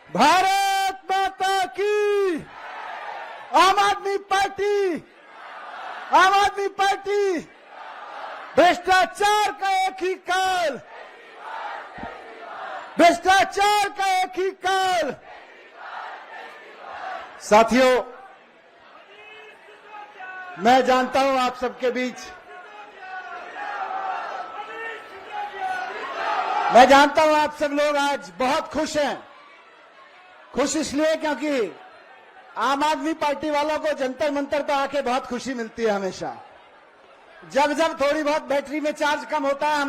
भारत माता की। आम आदमी पार्टी, आम आदमी पार्टी। भ्रष्टाचार का एक ही काल, भ्रष्टाचार का एक ही काल। साथियों, मैं जानता हूं आप सबके बीच, मैं जानता हूं आप सब लोग आज बहुत खुश हैं। खुश इसलिए क्योंकि आम आदमी पार्टी वालों को जंतर मंतर पर आके बहुत खुशी मिलती है हमेशा। जब जब थोड़ी बहुत बैटरी में चार्ज कम होता है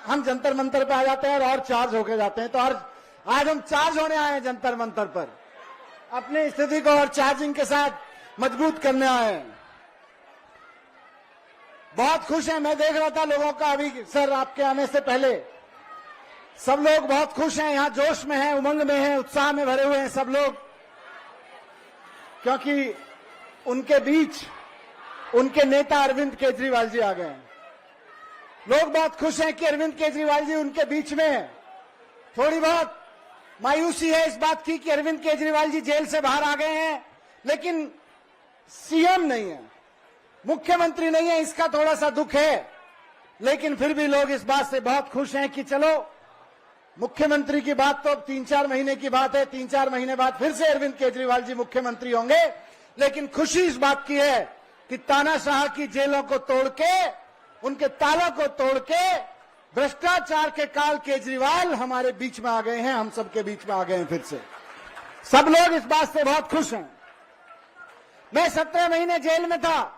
हम जंतर मंतर पे आ जाते हैं और चार्ज होके जाते हैं। तो आज हम चार्ज होने आए हैं जंतर मंतर पर, अपनी स्थिति को और चार्जिंग के साथ मजबूत करने आए हैं। बहुत खुश हैं। मैं देख रहा था लोगों का अभी, सर आपके आने से पहले सब लोग बहुत खुश हैं, यहां जोश में हैं, उमंग में हैं, उत्साह में भरे हुए हैं सब लोग, क्योंकि उनके बीच उनके नेता अरविंद केजरीवाल जी आ गए हैं। लोग बहुत खुश हैं कि अरविंद केजरीवाल जी उनके बीच में हैं। थोड़ी बहुत मायूसी है इस बात की कि अरविंद केजरीवाल जी जेल से बाहर आ गए हैं, लेकिन सीएम नहीं है, मुख्यमंत्री नहीं है, इसका थोड़ा सा दुख है। लेकिन फिर भी लोग इस बात से बहुत खुश हैं कि चलो मुख्यमंत्री की बात तो अब 3-4 महीने की बात है, 3-4 महीने बाद फिर से अरविंद केजरीवाल जी मुख्यमंत्री होंगे। लेकिन खुशी इस बात की है कि तानाशाह की जेलों को तोड़ के, उनके तालों को तोड़ के भ्रष्टाचार के काल केजरीवाल हमारे बीच में आ गए हैं, हम सबके बीच में आ गए हैं फिर से। सब लोग इस बात से बहुत खुश हैं। मैं 17 महीने जेल में था।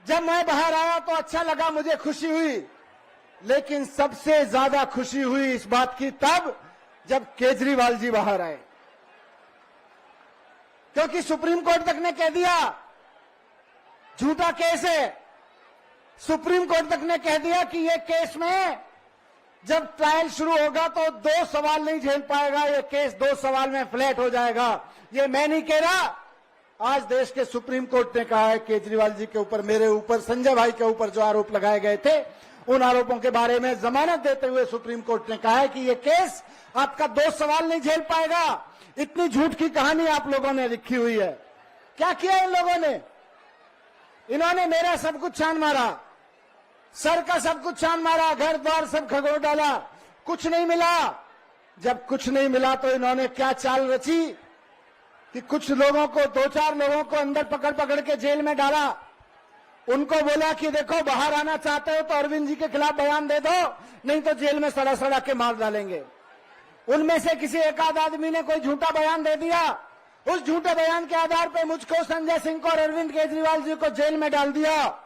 जब मैं बाहर आया तो अच्छा लगा, मुझे खुशी हुई। लेकिन सबसे ज्यादा खुशी हुई इस बात की तब जब केजरीवाल जी बाहर आए, क्योंकि सुप्रीम कोर्ट तक ने कह दिया झूठा केस है। सुप्रीम कोर्ट तक ने कह दिया कि ये केस में जब ट्रायल शुरू होगा तो 2 सवाल नहीं झेल पाएगा, ये केस 2 सवाल में फ्लैट हो जाएगा। ये मैं नहीं कह रहा, आज देश के सुप्रीम कोर्ट ने कहा है केजरीवाल जी के ऊपर, मेरे ऊपर, संजय भाई के ऊपर जो आरोप लगाए गए थे, उन आरोपों के बारे में जमानत देते हुए सुप्रीम कोर्ट ने कहा है कि ये केस आपका 2 सवाल नहीं झेल पाएगा। इतनी झूठ की कहानी आप लोगों ने लिखी हुई है। क्या किया इन लोगों ने? इन्होंने मेरा सब कुछ छान मारा, सर का सब कुछ छान मारा, घर द्वार सब खगोल डाला, कुछ नहीं मिला। जब कुछ नहीं मिला तो इन्होंने क्या चाल रची कि कुछ लोगों को, 2-4 लोगों को अंदर पकड़ पकड़ के जेल में डाला। उनको बोला कि देखो बाहर आना चाहते हो तो अरविंद जी के खिलाफ बयान दे दो, नहीं तो जेल में सड़ा सड़ा के मार डालेंगे। उनमें से किसी एक आध आदमी ने कोई झूठा बयान दे दिया। उस झूठे बयान के आधार पर मुझको, संजय सिंह को और अरविंद केजरीवाल जी को जेल में डाल दिया।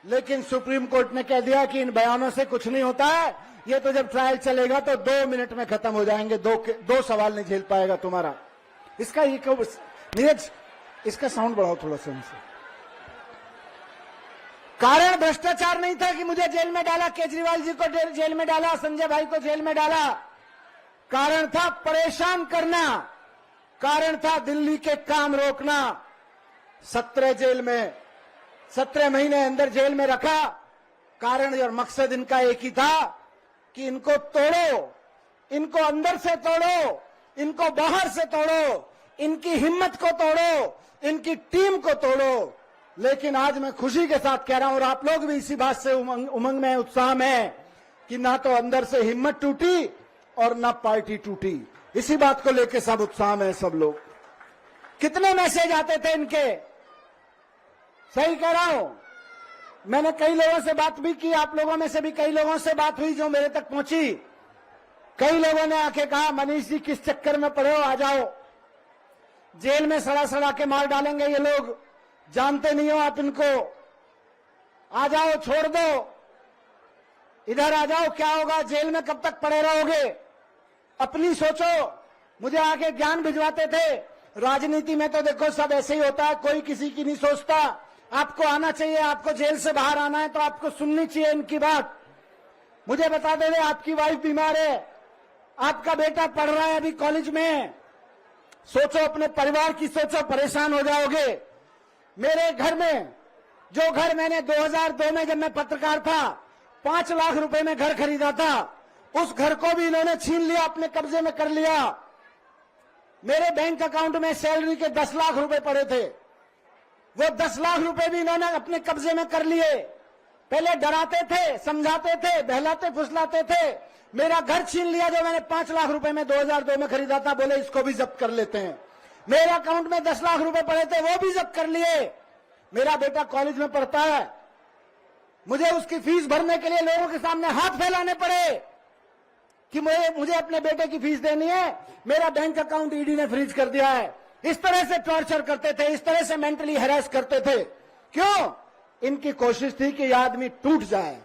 लेकिन सुप्रीम कोर्ट ने कह दिया कि इन बयानों से कुछ नहीं होता है, ये तो जब ट्रायल चलेगा तो 2 मिनट में खत्म हो जाएंगे, 2 सवाल नहीं झेल पाएगा तुम्हारा। इसका ये नीरज, इसका साउंड बढ़ाओ थोड़ा सा इनसे। कारण भ्रष्टाचार नहीं था कि मुझे जेल में डाला, केजरीवाल जी को जेल में डाला, संजय भाई को जेल में डाला। कारण था परेशान करना, कारण था दिल्ली के काम रोकना। 17 महीने अंदर जेल में रखा। कारण और मकसद इनका एक ही था कि इनको तोड़ो, इनको अंदर से तोड़ो, इनको बाहर से तोड़ो, इनकी हिम्मत को तोड़ो, इनकी टीम को तोड़ो। लेकिन आज मैं खुशी के साथ कह रहा हूं, और आप लोग भी इसी बात से उमंग में, उत्साह में, कि ना तो अंदर से हिम्मत टूटी और ना पार्टी टूटी। इसी बात को लेकर सब उत्साह में सब लोग। कितने मैसेज आते थे इनके, सही कह रहा हूं। मैंने कई लोगों से बात भी की, आप लोगों में से भी कई लोगों से बात हुई जो मेरे तक पहुंची। कई लोगों ने आके कहा मनीष जी किस चक्कर में पड़े हो, आ जाओ, जेल में सड़ा सड़ा के मार डालेंगे ये लोग, जानते नहीं हो आप इनको, आ जाओ, छोड़ दो, इधर आ जाओ, क्या होगा, जेल में कब तक पड़े रहोगे, अपनी सोचो। मुझे आगे ज्ञान भिजवाते थे। राजनीति में तो देखो सब ऐसे ही होता है, कोई किसी की नहीं सोचता। आपको आना चाहिए, आपको जेल से बाहर आना है तो आपको सुननी चाहिए इनकी बात। मुझे बता दे रहे आपकी वाइफ बीमार है, आपका बेटा पढ़ रहा है अभी कॉलेज में, सोचो अपने परिवार की सोचो, परेशान हो जाओगे। मेरे घर में, जो घर मैंने 2002 में जब मैं पत्रकार था 5 लाख रुपए में घर खरीदा था, उस घर को भी इन्होंने छीन लिया, अपने कब्जे में कर लिया। मेरे बैंक अकाउंट में सैलरी के 10 लाख रुपए पड़े थे, वो 10 लाख रुपए भी इन्होंने अपने कब्जे में कर लिए। पहले डराते थे, समझाते थे, बहलाते फुसलाते थे। मेरा घर छीन लिया जो मैंने 5 लाख रुपए में 2002 में खरीदा था, बोले इसको भी जब्त कर लेते हैं। मेरे अकाउंट में 10 लाख रुपए पड़े थे, वो भी जब्त कर लिए। मेरा बेटा कॉलेज में पढ़ता है, मुझे उसकी फीस भरने के लिए लोगों के सामने हाथ फैलाने पड़े कि मुझे अपने बेटे की फीस देनी है। मेरा बैंक अकाउंट ईडी ने फ्रीज कर दिया है। इस तरह से टॉर्चर करते थे, इस तरह से मेंटली हैरेस करते थे। क्यों? इनकी कोशिश थी कि यह आदमी टूट जाए।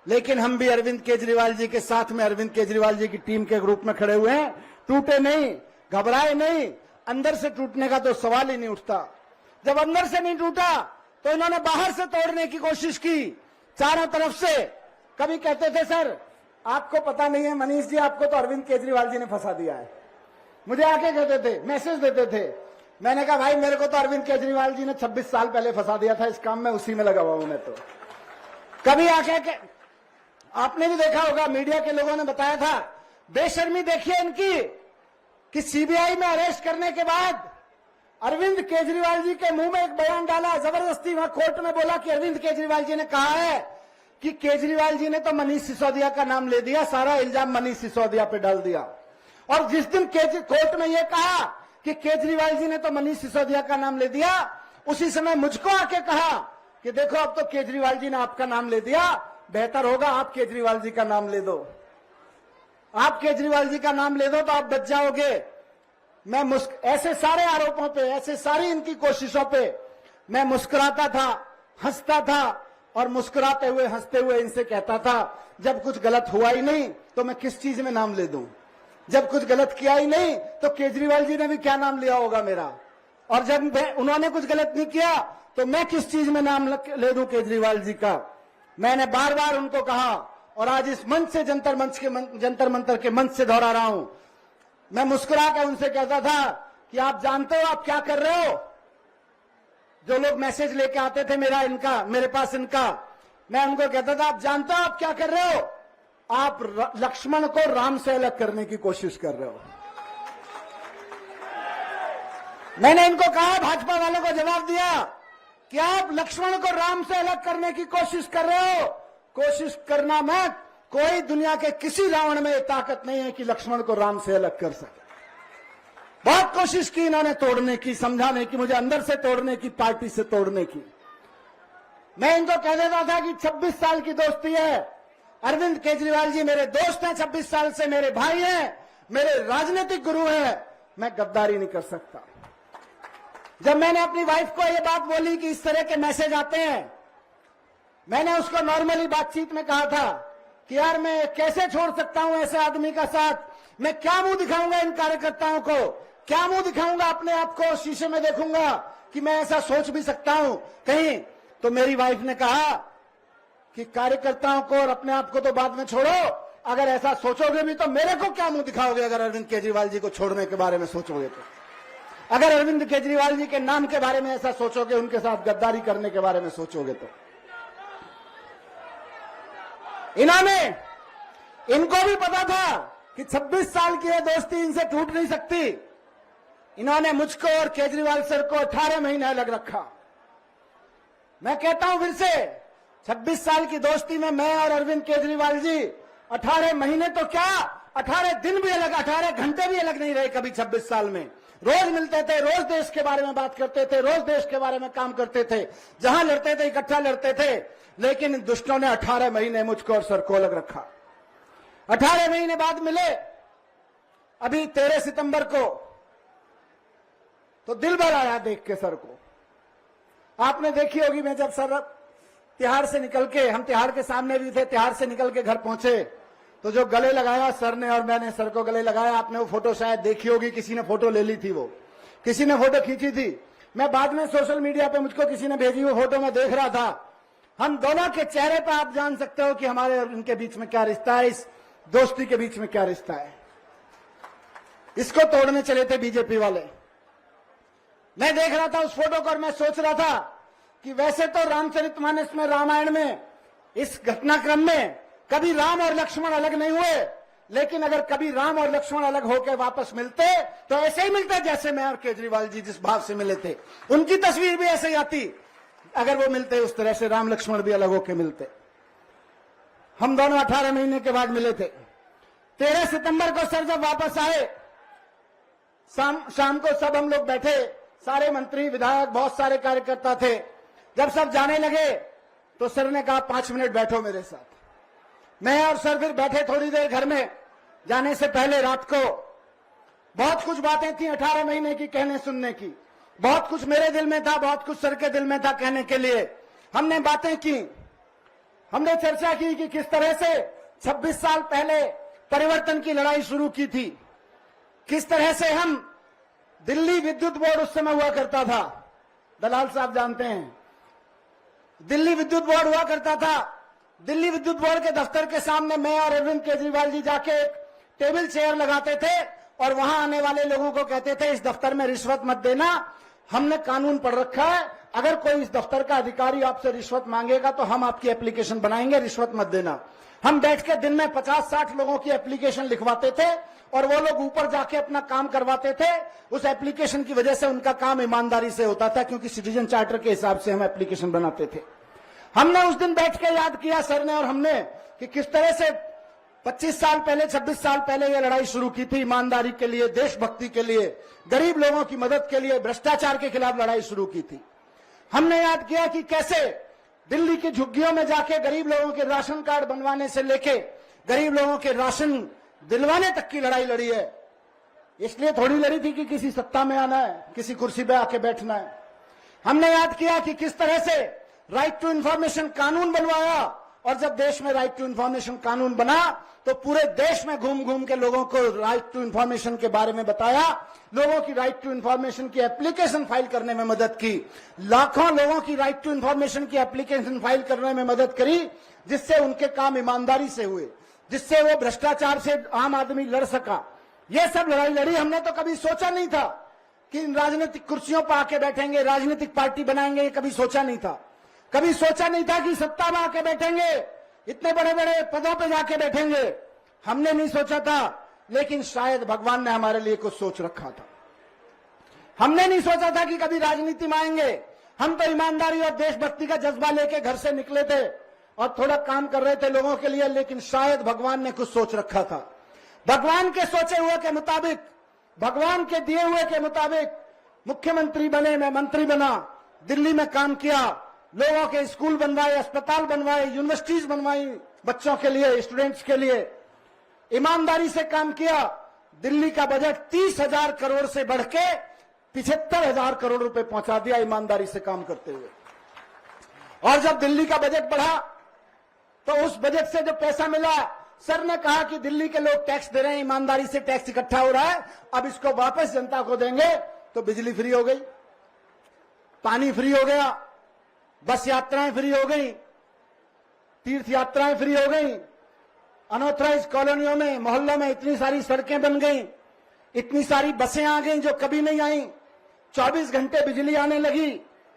लेकिन हम भी अरविंद केजरीवाल जी के साथ में, अरविंद केजरीवाल जी की टीम के ग्रुप में खड़े हुए हैं। टूटे नहीं, घबराए नहीं, अंदर से टूटने का तो सवाल ही नहीं उठता। जब अंदर से नहीं टूटा तो इन्होंने बाहर से तोड़ने की कोशिश की, चारों तरफ से। कभी कहते थे सर आपको पता नहीं है मनीष जी, आपको तो अरविंद केजरीवाल जी ने फंसा दिया है। मुझे आके कहते थे, मैसेज देते थे। मैंने कहा भाई मेरे को तो अरविंद केजरीवाल जी ने 26 साल पहले फंसा दिया था, इस काम में उसी में लगा हुआ हूं मैं तो। कभी आके आपने भी देखा होगा, मीडिया के लोगों ने बताया था, बेशर्मी देखिए इनकी कि सीबीआई में अरेस्ट करने के बाद अरविंद केजरीवाल जी के मुंह में एक बयान डाला, जबरदस्ती वहां कोर्ट में बोला कि अरविंद केजरीवाल जी ने कहा है कि केजरीवाल जी ने तो मनीष सिसोदिया का नाम ले दिया, सारा इल्जाम मनीष सिसोदिया पे डाल दिया। और जिस दिन कोर्ट में यह कहा कि केजरीवाल जी ने तो मनीष सिसोदिया का नाम ले दिया, उसी समय मुझको आके कहा कि देखो अब तो केजरीवाल जी ने आपका नाम ले दिया, बेहतर होगा आप केजरीवाल जी का नाम ले दो, आप केजरीवाल जी का नाम ले दो तो आप बच जाओगे। मैं ऐसे सारे आरोपों पे, ऐसे सारी इनकी कोशिशों पे मैं मुस्कुराता था, हंसता था, और मुस्कुराते हुए हंसते हुए इनसे कहता था जब कुछ गलत हुआ ही नहीं तो मैं किस चीज में नाम ले दूं, जब कुछ गलत किया ही नहीं तो केजरीवाल जी ने भी क्या नाम लिया होगा मेरा, और जब उन्होंने कुछ गलत नहीं किया तो मैं किस चीज में नाम ले दूं केजरीवाल जी का। मैंने बार बार उनको कहा, और आज इस मंच से जंतर मंतर के मंच से दोहरा रहा हूं। मैं मुस्कुरा कर उनसे कहता था कि आप जानते हो आप क्या कर रहे हो। जो लोग मैसेज लेके आते थे मेरे पास इनका, मैं उनको कहता था आप जानते हो आप क्या कर रहे हो, आप लक्ष्मण को राम से अलग करने की कोशिश कर रहे हो। मैंने इनको कहा, भाजपा वालों को जवाब दिया कि आप लक्ष्मण को राम से अलग करने की कोशिश कर रहे हो। कोशिश करना मत, कोई दुनिया के किसी रावण में ताकत नहीं है कि लक्ष्मण को राम से अलग कर सके। बहुत कोशिश की इन्होंने तोड़ने की, समझाने की, मुझे अंदर से तोड़ने की, पार्टी से तोड़ने की। मैं इनको कह देता था कि 26 साल की दोस्ती है, अरविंद केजरीवाल जी मेरे दोस्त हैं, 26 साल से मेरे भाई हैं, मेरे राजनीतिक गुरु हैं, मैं गद्दारी नहीं कर सकता। जब मैंने अपनी वाइफ को यह बात बोली कि इस तरह के मैसेज आते हैं, मैंने उसको नॉर्मली बातचीत में कहा था कि यार मैं कैसे छोड़ सकता हूं ऐसे आदमी का साथ, मैं क्या मुंह दिखाऊंगा इन कार्यकर्ताओं को, क्या मुंह दिखाऊंगा अपने आप को, शीशे में देखूंगा कि मैं ऐसा सोच भी सकता हूं कहीं। तो मेरी वाइफ ने कहा कि कार्यकर्ताओं को और अपने आप को तो बाद में छोड़ो, अगर ऐसा सोचोगे भी तो मेरे को क्या मुंह दिखाओगे अगर अरविंद केजरीवाल जी को छोड़ने के बारे में सोचोगे तो। अगर अरविंद केजरीवाल जी के नाम के बारे में ऐसा सोचोगे, उनके साथ गद्दारी करने के बारे में सोचोगे तो। इनको भी पता था कि 26 साल की यह दोस्ती इनसे टूट नहीं सकती। इन्होंने मुझको और केजरीवाल सर को 18 महीने अलग रखा। मैं कहता हूं फिर से, 26 साल की दोस्ती में मैं और अरविंद केजरीवाल जी 18 महीने तो क्या, 18 दिन भी अलग, 18 घंटे भी अलग नहीं रहे कभी 26 साल में। रोज मिलते थे, रोज देश के बारे में बात करते थे, रोज देश के बारे में काम करते थे, जहां लड़ते थे इकट्ठा लड़ते थे। लेकिन दुष्टों ने 18 महीने मुझको और सर को अलग रखा। 18 महीने बाद मिले अभी 13 सितंबर को, तो दिल भर आया देख के सर को। आपने देखी होगी, मैं जब सर तिहाड़ से निकल के, हम तिहाड़ के सामने भी थे, तिहाड़ से निकल के घर पहुंचे तो जो गले लगाया सर ने और मैंने सर को गले लगाया, आपने वो फोटो शायद देखी होगी, किसी ने फोटो ले ली थी, वो किसी ने फोटो खींची थी। मैं बाद में सोशल मीडिया पे मुझको किसी ने भेजी वो फोटो में देख रहा था। हम दोनों के चेहरे पर आप जान सकते हो कि हमारे और उनके बीच में क्या रिश्ता है, इस दोस्ती के बीच में क्या रिश्ता है। इसको तोड़ने चले थे बीजेपी वाले। मैं देख रहा था उस फोटो को और मैं सोच रहा था कि वैसे तो रामचरितमानस में, रामायण में, इस घटनाक्रम में कभी राम और लक्ष्मण अलग नहीं हुए, लेकिन अगर कभी राम और लक्ष्मण अलग होकर वापस मिलते तो ऐसे ही मिलते जैसे मैं और केजरीवाल जी जिस भाव से मिले थे, उनकी तस्वीर भी ऐसे ही आती अगर वो मिलते उस तरह से, राम लक्ष्मण भी अलग होकर मिलते। हम दोनों 18 महीने के बाद मिले थे। 13 सितंबर को सर जब वापस आए, शाम को सब हम लोग बैठे, सारे मंत्री विधायक बहुत सारे कार्यकर्ता थे। जब सब जाने लगे तो सर ने कहा 5 मिनट बैठो मेरे साथ। मैं और सर फिर बैठे थोड़ी देर घर में। जाने से पहले रात को बहुत कुछ बातें थी 18 महीने की कहने सुनने की, बहुत कुछ मेरे दिल में था, बहुत कुछ सर के दिल में था कहने के लिए। हमने बातें की, हमने चर्चा की कि किस तरह से 26 साल पहले परिवर्तन की लड़ाई शुरू की थी, किस तरह से हम दिल्ली विद्युत बोर्ड उस समय हुआ करता था, दलाल साहब जानते हैं, दिल्ली विद्युत बोर्ड हुआ करता था। दिल्ली विद्युत बोर्ड के दफ्तर के सामने मैं और अरविंद केजरीवाल जी जाके एक टेबल चेयर लगाते थे और वहां आने वाले लोगों को कहते थे इस दफ्तर में रिश्वत मत देना, हमने कानून पढ़ रखा है, अगर कोई इस दफ्तर का अधिकारी आपसे रिश्वत मांगेगा तो हम आपकी एप्लीकेशन बनाएंगे, रिश्वत मत देना। हम बैठ के दिन में 50-60 लोगों की एप्लीकेशन लिखवाते थे और वो लोग ऊपर जाके अपना काम करवाते थे। उस एप्लीकेशन की वजह से उनका काम ईमानदारी से होता था, क्योंकि सिटीजन चार्टर के हिसाब से हम एप्लीकेशन बनाते थे। हमने उस दिन बैठ के याद किया सर ने और हमने कि किस तरह से 25 साल पहले 26 साल पहले ये लड़ाई शुरू की थी, ईमानदारी के लिए, देशभक्ति के लिए, गरीब लोगों की मदद के लिए, भ्रष्टाचार के खिलाफ लड़ाई शुरू की थी। हमने याद किया कि कैसे दिल्ली की झुग्गियों में जाके गरीब लोगों के राशन कार्ड बनवाने से लेके गरीब लोगों के राशन दिलवाने तक की लड़ाई लड़ी है। इसलिए थोड़ी लड़ी थी कि किसी सत्ता में आना है, किसी कुर्सी पे आके बैठना है। हमने याद किया कि किस तरह से राइट टू इंफॉर्मेशन कानून बनवाया, और जब देश में राइट टू इंफॉर्मेशन कानून बना तो पूरे देश में घूम घूम के लोगों को राइट टू इंफॉर्मेशन के बारे में बताया, लोगों की राइट टू इंफॉर्मेशन की एप्लीकेशन फाइल करने में मदद की, लाखों लोगों की राइट टू इंफॉर्मेशन की एप्लीकेशन फाइल करने में मदद करी, जिससे उनके काम ईमानदारी से हुए, जिससे वो भ्रष्टाचार से आम आदमी लड़ सका। ये सब लड़ाई लड़ी। हमने तो कभी सोचा नहीं था कि इन राजनीतिक कुर्सियों पर आके बैठेंगे, राजनीतिक पार्टी बनाएंगे, ये कभी सोचा नहीं था। कभी सोचा नहीं था कि सत्ता में आके बैठेंगे, इतने बड़े बड़े पदों पे जाके बैठेंगे, हमने नहीं सोचा था। लेकिन शायद भगवान ने हमारे लिए कुछ सोच रखा था। हमने नहीं सोचा था कि कभी राजनीति में आएंगे। हम तो ईमानदारी और देशभक्ति का जज्बा लेके घर से निकले थे और थोड़ा काम कर रहे थे लोगों के लिए, लेकिन शायद भगवान ने कुछ सोच रखा था। भगवान के सोचे हुए के मुताबिक, भगवान के दिए हुए के मुताबिक मुख्यमंत्री बने, मैं मंत्री बना, दिल्ली में काम किया, लोगों के स्कूल बनवाए, अस्पताल बनवाए, यूनिवर्सिटीज बनवाई बच्चों के लिए, स्टूडेंट्स के लिए, ईमानदारी से काम किया। दिल्ली का बजट 30,000 करोड़ से बढ़ के 75,000 करोड़ रुपए पहुंचा दिया ईमानदारी से काम करते हुए। और जब दिल्ली का बजट बढ़ा तो उस बजट से जो पैसा मिला, सर ने कहा कि दिल्ली के लोग टैक्स दे रहे हैं, ईमानदारी से टैक्स इकट्ठा हो रहा है, अब इसको वापस जनता को देंगे। तो बिजली फ्री हो गई, पानी फ्री हो गया, बस यात्राएं फ्री हो गई, तीर्थ यात्राएं फ्री हो गई, अनऑथराइज कॉलोनियों में, मोहल्लों में इतनी सारी सड़कें बन गई, इतनी सारी बसें आ गई जो कभी नहीं आई, 24 घंटे बिजली आने लगी।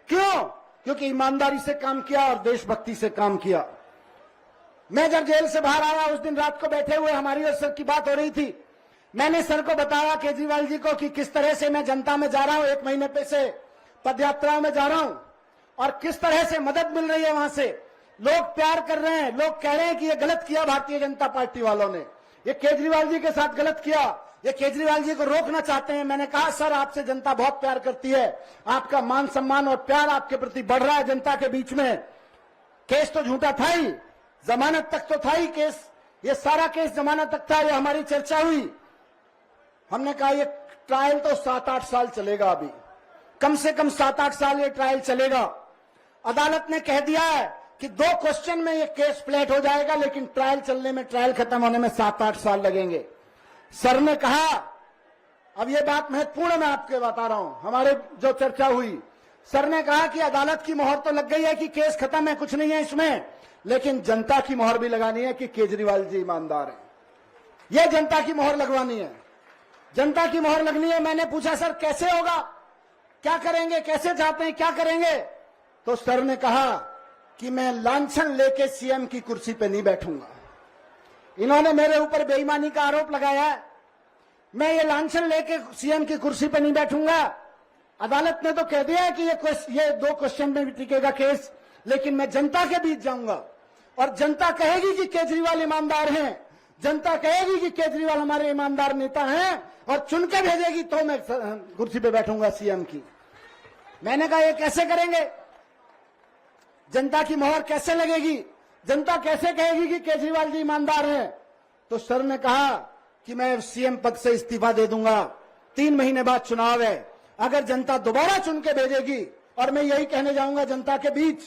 क्यों? क्योंकि ईमानदारी से काम किया और देशभक्ति से काम किया। मैं जब जेल से बाहर आया उस दिन रात को बैठे हुए हमारी और सर की बात हो रही थी। मैंने सर को बताया, केजरीवाल जी को, कि किस तरह से मैं जनता में जा रहा हूं, 1 महीने पे से पदयात्रा में जा रहा हूं और किस तरह से मदद मिल रही है वहां से। लोग प्यार कर रहे हैं, लोग कह रहे हैं कि ये गलत किया भारतीय जनता पार्टी वालों ने, ये केजरीवाल जी के साथ गलत किया, ये केजरीवाल जी को रोकना चाहते हैं। मैंने कहा सर, आपसे जनता बहुत प्यार करती है, आपका मान सम्मान और प्यार आपके प्रति बढ़ रहा है जनता के बीच में। केस तो झूठा था ही, जमानत तक तो था ही केस, ये सारा केस जमानत तक था, ये हमारी चर्चा हुई। हमने कहा ये ट्रायल तो 7-8 साल चलेगा, अभी कम से कम 7-8 साल ये ट्रायल चलेगा। अदालत ने कह दिया है कि 2 क्वेश्चन में ये केस फ्लैट हो जाएगा, लेकिन ट्रायल चलने में, ट्रायल खत्म होने में 7-8 साल लगेंगे। सर ने कहा, अब ये बात महत्वपूर्ण मैं आपके बता रहा हूं, हमारे जो चर्चा हुई, सर ने कहा कि अदालत की मोहर तो लग गई है कि केस खत्म है, कुछ नहीं है इसमें, लेकिन जनता की मोहर भी लगानी है कि केजरीवाल जी ईमानदार हैं। यह जनता की मोहर लगवानी है, जनता की मोहर लगनी है। मैंने पूछा सर कैसे होगा, क्या करेंगे, कैसे चाहते हैं, क्या करेंगे? तो सर ने कहा कि मैं लांछन लेके सीएम की कुर्सी पे नहीं बैठूंगा, इन्होंने मेरे ऊपर बेईमानी का आरोप लगाया है। मैं ये लांछन लेके सीएम की कुर्सी पे नहीं बैठूंगा। अदालत ने तो कह दिया है कि ये 2 क्वेश्चन में भी टिकेगा केस, लेकिन मैं जनता के बीच जाऊंगा और जनता कहेगी कि केजरीवाल ईमानदार हैं, जनता कहेगी कि केजरीवाल हमारे ईमानदार नेता हैं और चुन के भेजेगी तो मैं कुर्सी पे बैठूंगा सीएम की। मैंने कहा ये कैसे करेंगे, जनता की मोहर कैसे लगेगी, जनता कैसे कहेगी कि केजरीवाल जी ईमानदार हैं। तो सर ने कहा कि मैं सीएम पद से इस्तीफा दे दूंगा, 3 महीने बाद चुनाव है, अगर जनता दोबारा चुन के भेजेगी और मैं यही कहने जाऊंगा जनता के बीच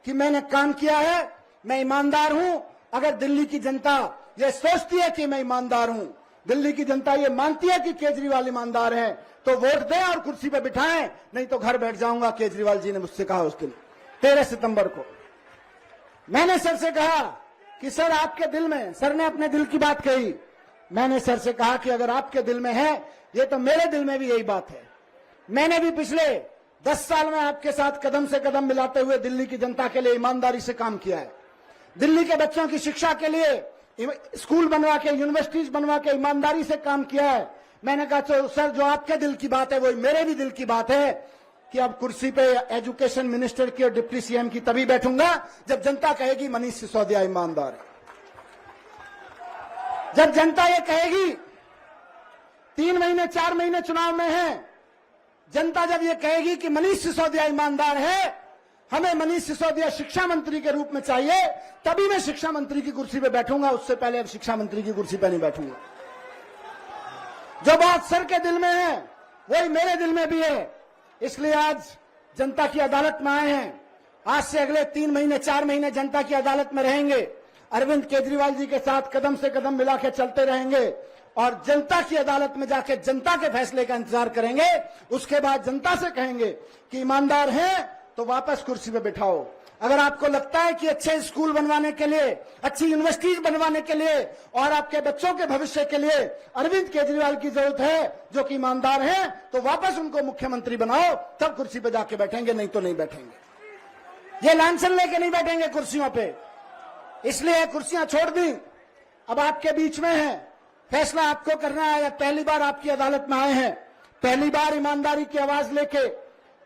कि मैंने काम किया है, मैं ईमानदार हूं। अगर दिल्ली की जनता ये सोचती है कि मैं ईमानदार हूं, दिल्ली की जनता ये मानती है कि केजरीवाल ईमानदार है, तो वोट दें और कुर्सी पे बिठाएं, नहीं तो घर बैठ जाऊंगा। केजरीवाल जी ने मुझसे कहा उस दिन 13 सितंबर को। मैंने सर से कहा कि सर आपके दिल में, सर ने अपने दिल की बात कही। मैंने सर से कहा कि अगर आपके दिल में है, ये तो मेरे दिल में भी यही बात है। मैंने भी पिछले 10 साल में आपके साथ कदम से कदम मिलाते हुए दिल्ली की जनता के लिए ईमानदारी से काम किया है। दिल्ली के बच्चों की शिक्षा के लिए स्कूल बनवा के, यूनिवर्सिटीज बनवा के ईमानदारी से काम किया है। मैंने कहा तो सर जो आपके दिल की बात है वही मेरे भी दिल की बात है कि अब कुर्सी पे एजुकेशन मिनिस्टर की और डिप्टी सीएम की तभी बैठूंगा जब जनता कहेगी मनीष सिसोदिया ईमानदार है। जब जनता ये कहेगी, 3 महीने 4 महीने चुनाव में है, जनता जब ये कहेगी कि मनीष सिसोदिया ईमानदार है, हमें मनीष सिसोदिया शिक्षा मंत्री के रूप में चाहिए, तभी मैं शिक्षा मंत्री की कुर्सी पे बैठूंगा। उससे पहले अब शिक्षा मंत्री की कुर्सी पे नहीं बैठूंगा। जो बात सर के दिल में है वही मेरे दिल में भी है, इसलिए आज जनता की अदालत में आए हैं। आज से अगले 3 महीने 4 महीने जनता की अदालत में रहेंगे, अरविंद केजरीवाल जी के साथ कदम से कदम मिला के चलते रहेंगे और जनता की अदालत में जाके जनता के फैसले का इंतजार करेंगे। उसके बाद जनता से कहेंगे कि ईमानदार हैं तो वापस कुर्सी पे बिठाओ। अगर आपको लगता है कि अच्छे स्कूल बनवाने के लिए, अच्छी यूनिवर्सिटीज बनवाने के लिए और आपके बच्चों के भविष्य के लिए अरविंद केजरीवाल की जरूरत है जो कि ईमानदार हैं, तो वापस उनको मुख्यमंत्री बनाओ, तब कुर्सी पे जाके बैठेंगे, नहीं तो नहीं बैठेंगे। ये लांछन लेके नहीं बैठेंगे कुर्सियों पे, इसलिए कुर्सियां छोड़ दी। अब आपके बीच में है, फैसला आपको करना है। पहली बार आपकी अदालत में आए हैं, पहली बार ईमानदारी की आवाज लेके।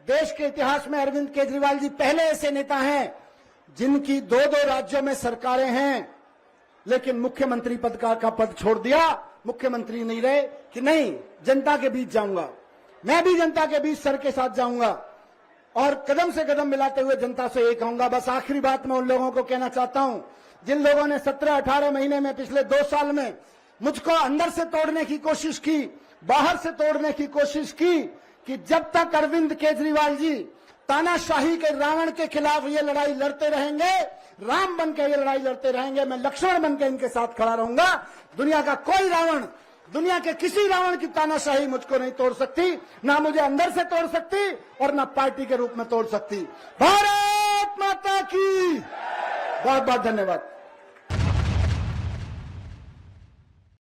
देश के इतिहास में अरविंद केजरीवाल जी पहले ऐसे नेता हैं जिनकी 2-2 राज्यों में सरकारें हैं, लेकिन मुख्यमंत्री पद का पद छोड़ दिया, मुख्यमंत्री नहीं रहे कि नहीं जनता के बीच जाऊंगा। मैं भी जनता के बीच सर के साथ जाऊंगा और कदम से कदम मिलाते हुए जनता से ये कहूंगा। बस आखिरी बात मैं उन लोगों को कहना चाहता हूं जिन लोगों ने 17-18 महीने में, पिछले 2 साल में मुझको अंदर से तोड़ने की कोशिश की, बाहर से तोड़ने की कोशिश की, कि जब तक अरविंद केजरीवाल जी तानाशाही के रावण के खिलाफ ये लड़ाई लड़ते रहेंगे, राम बन के ये लड़ाई लड़ते रहेंगे, मैं लक्ष्मण बन के इनके साथ खड़ा रहूंगा। दुनिया का कोई रावण, दुनिया के किसी रावण की तानाशाही मुझको नहीं तोड़ सकती, ना मुझे अंदर से तोड़ सकती और ना पार्टी के रूप में तोड़ सकती। भारत माता की बहुत बहुत धन्यवाद।